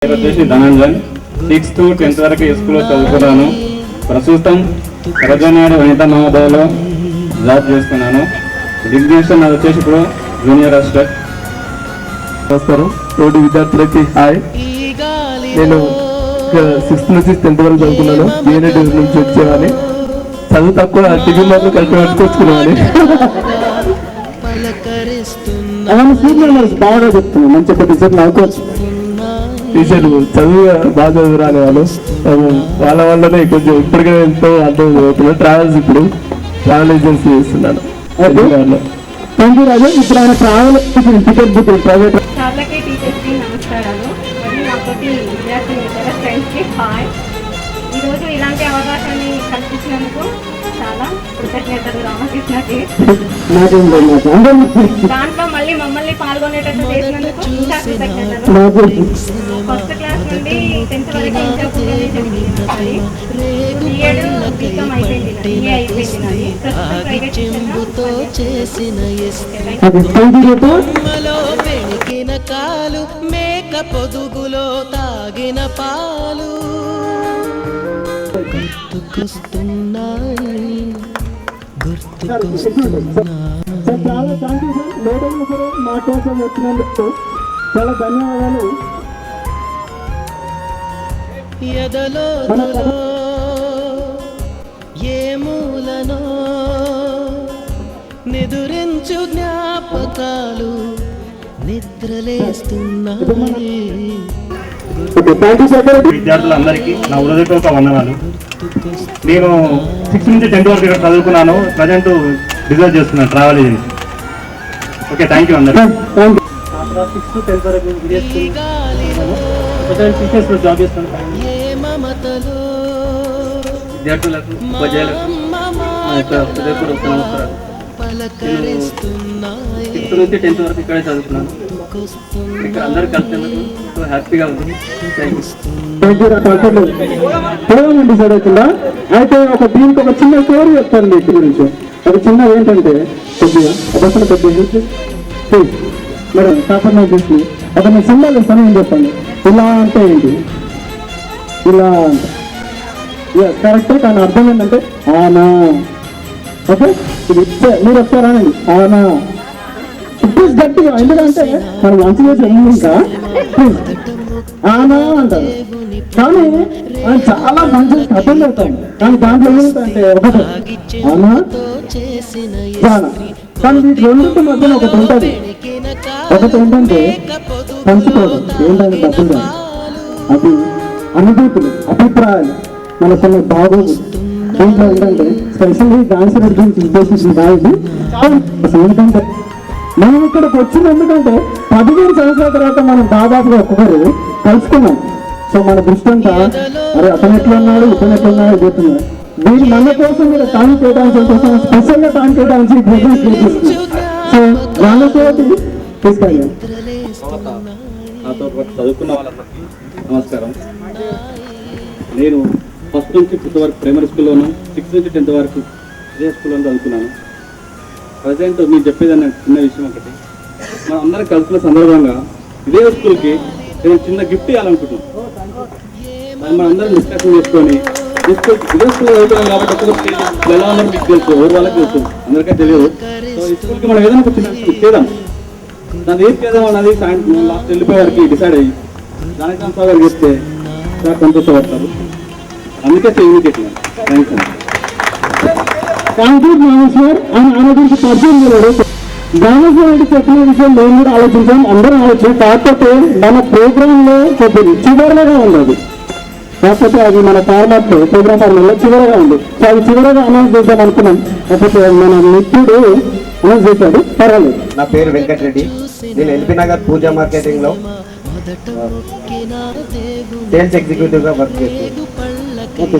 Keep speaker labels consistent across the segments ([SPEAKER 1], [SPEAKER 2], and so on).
[SPEAKER 1] పేరు వచ్చేసి ధనంజన్. 6th to 10th వరకు ఈ స్కూల్లో చదువుకున్నాను. ప్రస్తుతం సరోజినీ వనితా నవోదయలో జాబ్ చేస్తున్నాను. డిగ్నేషన్ అది వచ్చేసి ఇప్పుడు జూనియర్ అసిస్టెంట్.
[SPEAKER 2] నమస్కారం. తోటి విద్యార్థులకి హాయ్. నేను 6th నుంచి 10th వరకు చదువుకున్నాను. DNA డివిజన్ నుంచి వచ్చేవాడిని. చదువు తక్కువ, టిఫిన్ మాత్రం కరెక్ట్ పట్టుకొచ్చుకునేవాడిని. బాగా చెప్తున్నాను, మంచిగా టీచర్ నాకు టీచర్లు చదువు బాగా చదువు రాని వాళ్ళు. వాళ్ళ వల్లనే కొంచెం ఇప్పటికే ఎంతో అర్థం చదువుతున్నాను. ట్రావెల్స్ ఇప్పుడు ట్రావెల్ ఏజెన్సీ చేస్తున్నాను. థ్యాంక్ యూ రాజు. ఇప్పుడు ఆయన ట్రావెల్ టికెట్ బుక్ ప్రైవేట్.
[SPEAKER 3] ఈరోజు ఇలాంటి అవకాశాన్ని కల్పించినందుకు చాలా కృతజ్ఞతలు రామకృష్ణకి. దాంట్లో మళ్ళీ మమ్మల్ని పాల్గొనేటట్టు చేసినందుకు ఇంకా కృతజ్ఞతలు. ఫస్ట్ క్లాస్ నుండి 10th వరకు ఇంటర్ బీకామ్ అయిపోయింది, BA అయిపోయింది నాది.
[SPEAKER 4] కాలు మేక పొదుగులో తాగిన పాలు గుర్తుకొస్తున్నాయి.
[SPEAKER 2] చాలా థ్యాంక్ యూ సార్. లేడీలు సరే మా కోసం వచ్చినందుకు చాలా ధన్యవాదాలు.
[SPEAKER 4] ఎదలో ఏ మూలనో నిదురించు జ్ఞాపకాలు నిద్రలేస్తున్నాయి.
[SPEAKER 1] విద్యార్థులందరికీ నా హృదయపూర్వక వందనాలు. నేను 6th నుంచి 10th వరకు ఇక్కడ చదువుకున్నాను. ప్రజెంట్ రిజర్వ్ చేస్తున్నాను travel agency. Okay, thank you అందరికీ.
[SPEAKER 2] 6th to 10th వరకు టీచర్స్ జాబ్ చేస్తాను. విద్యార్థులకు, ఉపాధ్యాయులకు నా యొక్క హృదయపూర్వక నమస్కారాలు. నేను 6th నుంచి 10th వరకు ఇక్కడే చదువుకున్నాను. ఇక్కడ అందరూ కలిసినందుకు ఎంతో హ్యాపీగా ఉంది. చూడమండి సార్. ఇక్కడ అయితే దీనికి ఒక చిన్న స్టోరీ చెప్తాను వీటి గురించి. ఒక చిన్న ఏంటంటే కొద్దిగా అసలు కొద్దిగా మేడం కాపర్ చూసి అతను సింబల్ ఇస్తాను. ఏం చెప్పండి, ఇలా అంటే ఏంటి, ఇలా అంటే కరెక్ట్. కానీ అర్థం ఏంటంటే ఆనా. ఓకే, ఇది మీరు వస్తారానండి ఆనా. ప్లీజ్ గట్టిగా, ఎందుకంటే మనం మంచి చేసే ఇంకా ప్లీజ్ ఆనా అంటారు. కానీ చాలా మంచి అర్థం అవుతాం. కానీ దాంట్లో ఏమిటంటే ఒకటి ఆనా జానా. కానీ వీటి రెండింటి మధ్యన ఒకటి ఉంటుంది. ఒకటి ఏంటంటే పంచుకోవడం, ఏంటంటే డబ్బులు కాదు, అది అనుభూతులు, అభిప్రాయాలు, మన కొన్ని బాగోగులు. దీంట్లో ఏంటంటే స్పెషల్లీ డాన్సర్ గురించి ఉద్దేశించిన బాగుంది. ఏంటంటే మనం ఇక్కడికి వచ్చింది ఎందుకంటే 15 సంవత్సరాల తర్వాత మనం దాదాపుగా ఒక్కొక్కరు కలుసుకున్నాం. సో మన దృష్టి అంతా అరే అతను ఎట్లా ఉన్నాడు, ఇతను ఎట్లా ఉన్నాడు చెప్తున్నాడు. దీని మన కోసం మీరు టైం కేటాయించడం కోసం స్పెషల్గా టైం కేటాయించి ప్రోగ్రామ్స్ చేపిస్తుంది. సో దానితోటి తీసుకెళ్ళాను.
[SPEAKER 1] నాతో పాటు చదువుకున్న వాళ్ళందరికీ నమస్కారం. నేను 1st నుంచి 5th వరకు ప్రైమరీ స్కూల్లోను, 6th నుంచి 10th వరకు ఇదే స్కూల్లో చదువుకున్నాను. ప్రజెంట్ మీరు చెప్పేదన్న చిన్న విషయం ఒకటి, మనం అందరం కలుసుకున్న సందర్భంగా ఇదే స్కూల్కి నేను చిన్న గిఫ్ట్ ఇవ్వాలనుకుంటున్నాం. మనం అందరం డిస్కషన్ చేసుకొని ఇదే స్కూల్లో చదువుతున్నాం కాబట్టి ఒక్కొక్కటి ఎలా ఉన్నారో మీకు తెలుసు, ఎవరి వాళ్ళకి తెలుసు, అందరికీ తెలియదు. సో ఈ స్కూల్కి మనం ఏదైనా ఒక చిన్న చేద్దాం. దాన్ని ఏం చేద్దాం అన్నది సాయంత్రం లాస్ట్ వెళ్ళిపోయే వారికి డిసైడ్ అయ్యి దానికి గారు చెప్తే చాలా సంతోషపడతారు. అందుకే చేయడానికి థ్యాంక్స్ అండి.
[SPEAKER 2] Thank you Rameshwar. ఆయన గురించి పరిచయం చేయలేదు. రామేశ్వర్ రెడ్డి చెప్పిన విషయం మేము కూడా ఆలోచించాం, అందరం ఆలోచన. కాకపోతే మన ప్రోగ్రాంలో కొద్దిగా చివరగా ఉంది అది. కాకపోతే అది మన ఫార్మాట్లో ప్రోగ్రామ్ ఫార్మాట్లో చివరగా ఉంది. సో అది చివరగా అనౌన్స్ చేద్దాం అనుకున్నాం. కాకపోతే మన మిత్రుడు అనౌన్స్ చేశాడు. పర్వాలేదు.
[SPEAKER 5] నా పేరు వెంకటరెడ్డి. నేను ఎల్బీ నగర్ పూజా మార్కెటింగ్ లో సేల్స్ ఎగ్జిక్యూటివ్ గా వర్క్ చేస్తున్నాను.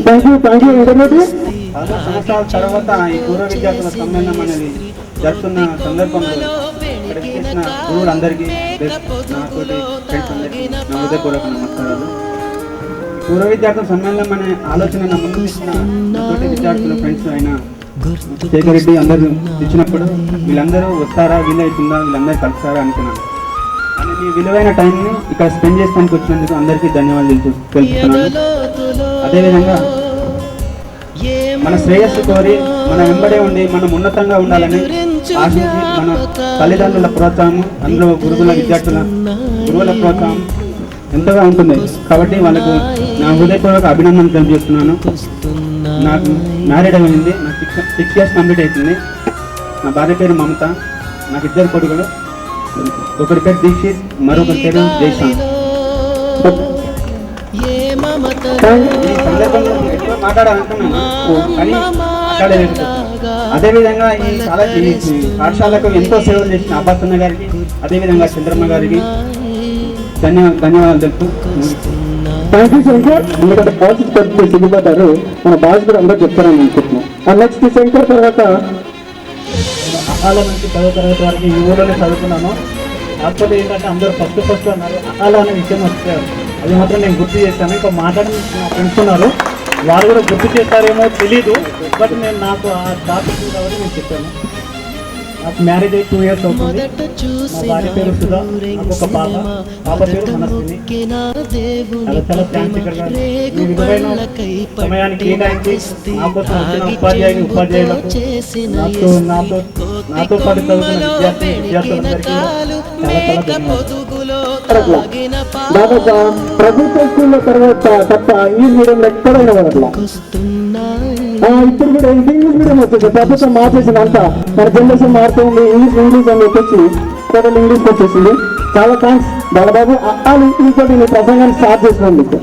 [SPEAKER 2] Thank you Venkatareddy.
[SPEAKER 1] చాలా సంవత్సరాల తర్వాత ఈ పూర్వ విద్యార్థుల సమ్మేళనం అనేది జరుగుతున్న సందర్భంలో ఇక్కడ చేసిన గురువులందరికీ, నాతోటి ఫ్రెండ్స్ అందరికీ నా హృదయపూర్వక నమస్కారాలు. పూర్వ విద్యార్థుల సమ్మేళనం అనే ఆలోచన నా ముందు ఇచ్చిన తోటి విద్యార్థుల ఫ్రెండ్స్ అయిన శేఖర్ రెడ్డి అందరూ ఇచ్చినప్పుడు వీళ్ళందరూ వస్తారా, వీళ్ళవుతుందా, వీళ్ళందరూ కలుస్తారా అనుకున్నాను. కానీ
[SPEAKER 2] మీ విలువైన టైంని ఇక్కడ స్పెండ్ చేసుకోడానికి వచ్చినందుకు అందరికీ ధన్యవాదాలు తెలుపుతున్నాను. అదేవిధంగా మన శ్రేయస్సు కోరి మన వెంబడే ఉండి మనం ఉన్నతంగా ఉండాలని ఆశించి మన తల్లిదండ్రుల ప్రోత్సాహం, అందులో గురువుల ప్రోత్సాహం ఎంతగా ఉంటుంది. కాబట్టి వాళ్ళకు నా హృదయపూర్వక అభినందనలు తెలియజేస్తున్నాను. నాకు మ్యారీడ్ అయింది, నాకు 6 years కంప్లీట్ అవుతుంది. నా భార్య పేరు మమత, నాకు 2 కొడుకులు, ఒకరి పేరు దీక్షిత్, మరొకరి పేరు జైశాంత్. ఈ సందర్భంలో ఎక్కువ మాట్లాడాలనుకున్నాను కానీ మాట్లాడలేదు. అదేవిధంగా ఈ పాఠశాలకు ఎంతో సేవలు చేసిన అబ్బాసన్న గారికి, అదేవిధంగా చంద్రమ్మ గారికి ధన్యవాదాలు తెలుపుతూ థ్యాంక్ యూ శంకర్. ఎందుకంటే బాయ్స్ తరఫున సిగ్గుపడ్డారు, మన బాయ్స్ కూడా అందరూ చెప్తారని అనుకుంటున్నాం. నెక్స్ట్ శంకర్ తర్వాత అహాల నుంచి 10వ తరగతి వరకు ఈ ఊళ్ళోనే చదువుకున్నాను. కాకపోతే ఏంటంటే అందరూ ఫస్ట్ అన్నారు, అహాల అనే విషయం వచ్చారు. అది మాత్రం నేను గుర్తు చేశాను. ఇంకా మాట్లాడి నా ఫ్రెండ్స్ ఉన్నారు, వారు కూడా గుర్తు చేస్తారేమో తెలీదు. బట్ నాకు ఆ టాపిక్ కాబట్టి నేను చెప్పాను. నాకు మ్యారేజ్ అయ్యి 2 years అవుతుంది. మా భార్య పేరు సుధా, నాకు ఒక పాప పేరు మనస్విని. చాలా థ్యాంక్స్ ఇక్కడ మీ విలువైన సమయానికి కేటాయించి నా కోసం వచ్చిన ఉపాధ్యాయులకు నాతో పాటు చదువుతున్న విద్యార్థులందరికీ దాదాపు ప్రభుత్వ స్కూల్లో తర్వాత తప్ప ఇంగ్లీష్ మీడియంలో ఎక్కడైనా వాడట్లా. ఇప్పుడు కూడా ఇంగ్లీష్ మీడియం వచ్చేసి ప్రభుత్వం మార్చేసింది. అంతా మన జనరేషన్ మారుతుంది, ఇంగ్లీష్ అని వచ్చేసి టోటల్ ఇంగ్లీష్ వచ్చేసింది. చాలా థ్యాంక్స్ బాలబాబు. ఇంట్లో నేను ప్రసంగాన్ని స్టార్ట్ చేసినందుకు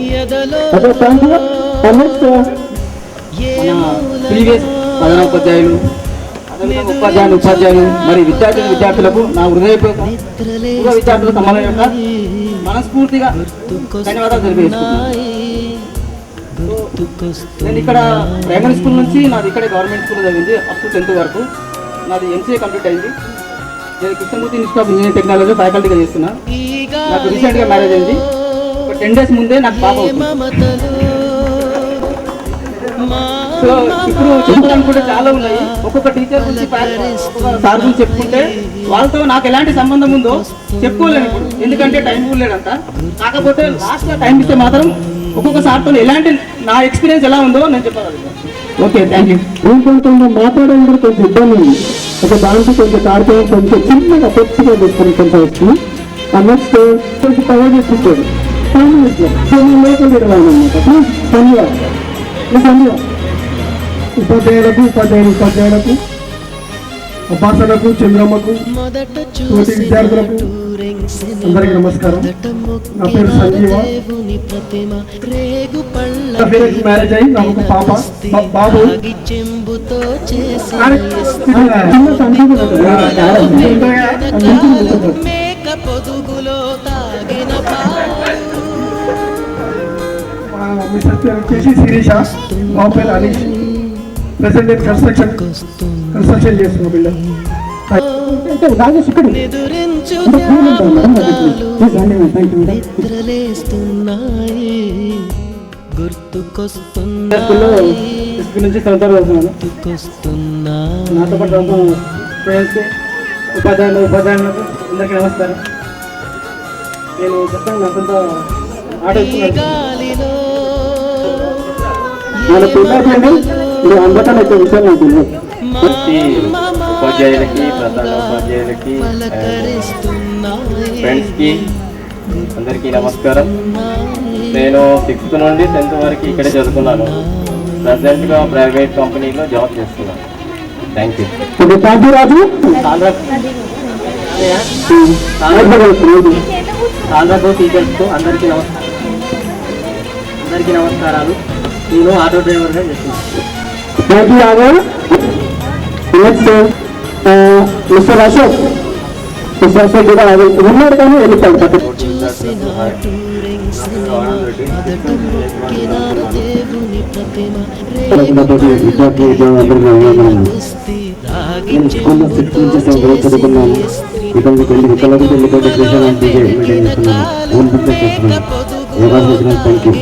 [SPEAKER 2] అదే థ్యాంక్ యూ. నెక్స్ట్ మన ప్రీవియస్ ప్రధానోపాధ్యాయులు, ఉపాధ్యాయులు మరి విద్యార్థులకు నా హృదయపూర్వక విద్యార్థుల సమాజం యొక్క మనస్ఫూర్తిగా ధన్యవాదాలు తెలియజేస్తున్నాను. నేను ఇక్కడ ప్రైమరీ స్కూల్ నుంచి నాది ఇక్కడ గవర్నమెంట్ స్కూల్ చదివింది అప్ టు 10th వరకు. నాది MCA కంప్లీట్ అయింది. నేను Krishnamurthy institute of engineering technology ఫ్యాకల్టీగా చేస్తున్నా. నాకు రీసెంట్గా మ్యారేజ్ అయింది. ఒక 10 days ముందే నాకు పాప అవుతుంది. సో ఇప్పుడు చెప్పాలనుకుంటే చాలా ఉన్నాయి. ఒక్కొక్క టీచర్ గురించి సార్ గురించి చెప్పుకుంటే వాళ్ళతో నాకు ఎలాంటి సంబంధం ఉందో చెప్పుకోలేను ఇప్పుడు, ఎందుకంటే టైం లేదంట. కాకపోతే లాస్ట్లో టైం ఇస్తే మాత్రం ఒక్కొక్క సార్తో ఎలాంటి నా ఎక్స్పీరియన్స్ ఎలా ఉందో నేను చెప్పగలను. Okay, thank you. కొంచెం మాట్లాడడం కూడా కొంచెం ఇబ్బంది ఉంది. ఒక దాంట్లో కొంచెం కార్యక్రమం కొంచెం చిన్నగా పెట్టుగా తీసుకొని కొంచెం వచ్చి నెక్స్ట్ కొంచెం కవర్ చేసుకుంటాడు. ఉపాధ్యాయులకు ఉపాసనకు చంద్రమ్మకు తోటి విద్యార్థులకు అందరికీ నమస్కారం. నా పేరు సంజీవ. మ్యారేజ్ అయ్యి నాకు ఒక పాప బాబు. మీ సత్యం వచ్చేసి శిరీష, బాబు పేరు అనీష్. ప్రెసెంట్ నేను కన్స్ట్రక్షన్ చేస్తున్నా పిల్లలు. నాతో పాటు ఫ్రెండ్స్కి ఉపాధ్యాయులకు అందరికీ నమస్కారం. నేను చెప్తాను నా కొంత ఆట అందరికన్నా ఎక్కువ విషయాలు నాకు
[SPEAKER 1] ఉపాధ్యాయులకి, ప్రధాన ఉపాధ్యాయులకి, ఫ్రెండ్స్కి అందరికీ నమస్కారం. నేను 6th నుండి 10th వరకు ఇక్కడే చదువుకున్నాను. ప్రజెంట్గా ప్రైవేట్ కంపెనీలో జాబ్ చేస్తున్నాను. Thank you.
[SPEAKER 2] రాజు
[SPEAKER 1] సాంద్రకు టీచర్స్కు అందరికీ నమస్కారాలు. నేను ఆటో డ్రైవర్గా చేస్తున్నాను.
[SPEAKER 2] Thank you Raju. Next mister Ashok. Mister Ashok కూడా ఉన్నాడు కానీ వెళ్ళిపోయాడు. నేను స్కూల్లో 6th నుంచి 7th వరకు చదువుకున్నాను. ఇక్కడికి వెళ్ళి వెళ్ళిపోతే థ్యాంక్ యూ.